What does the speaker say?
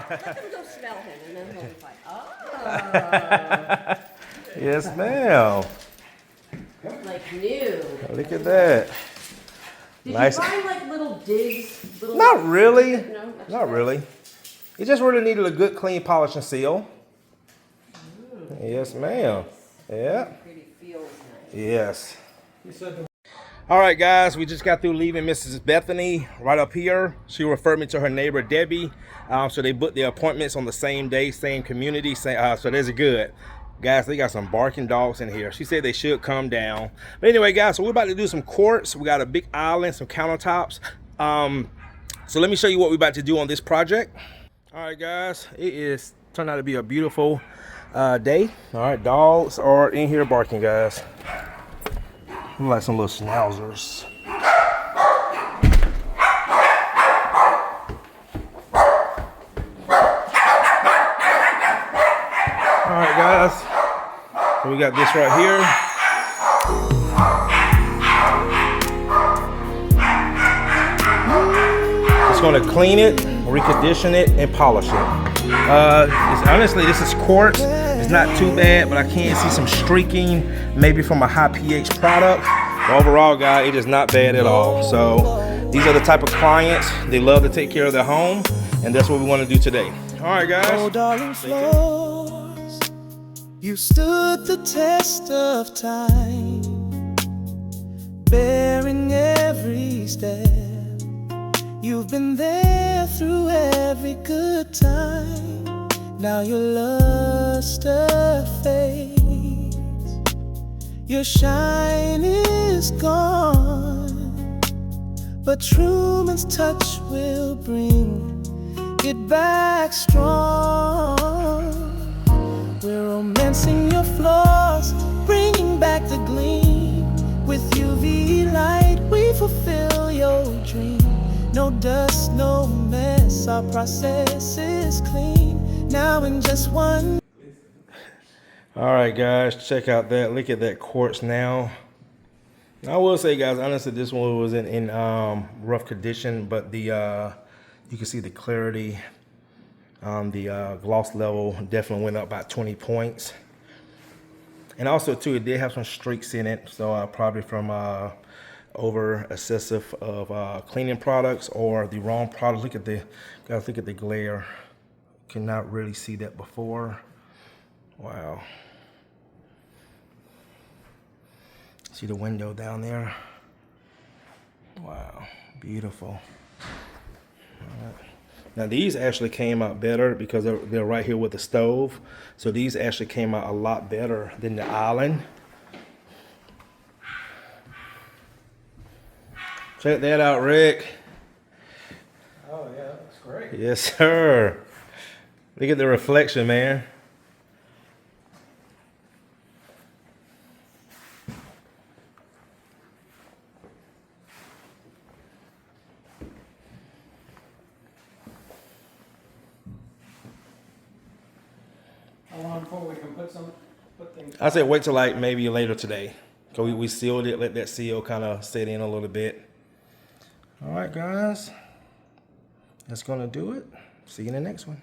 Let them go smell him, and then he'll be like, oh. Yes, ma'am. Like new. Look at that. Did Nice. you find like little digs? Not really. No, Not really. It just really needed a good clean polish and seal. Yes, ma'am. Yeah. Pretty feels nice. Yes. All right, guys, we just got through leaving Mrs. Bethany right up here. She referred me to her neighbor, Debbie. So they booked their appointments on the same day, same community. So that's good. Guys, they got some barking dogs in here. She said they should come down. But anyway, guys, so we're about to do some quartz. We got a big island, some countertops. So let me show you what we're about to do on this project. All right, guys, it is turned out to be a beautiful day. All right, dogs are in here barking, guys. Look like some little schnauzers. All right, guys. So we got this right here. Just gonna clean it, recondition it, and polish it. Honestly, this is quartz. It's not too bad, but I can see some streaking, maybe from a high pH product. But overall, guys, it is not bad at all. So these are the type of clients, they love to take care of their home, and that's what we want to do today. All right, guys. Oh, darling floors, you stood the test of time, bearing every step. You've been there through every good time. Now your luster fades, your shine is gone, but Truman's touch will bring it back strong. We're romancing your floors, bringing back the gleam. With UV light we fulfill your dream. No dust, no mess, our process is clean. Now in just one. All right, guys, check out that. Look at that quartz now. I will say, guys, honestly, this one was in rough condition, but the you can see the clarity, the gloss level definitely went up about 20 points. And also, too, it did have some streaks in it, so probably from over excessive of cleaning products or the wrong product. Look at the guys. Look at the glare. Cannot really see that before. Wow. See the window down there? Wow, beautiful. All right. Now these actually came out better because they're right here with the stove. So these actually came out a lot better than the island. Check that out, Rick. Oh yeah, that looks great. Yes, sir. Look at the reflection, man. How long before we can put things? I said wait till like maybe later today. Cause we sealed it, let that seal kind of set in a little bit. All right, guys. That's gonna do it. See you in the next one.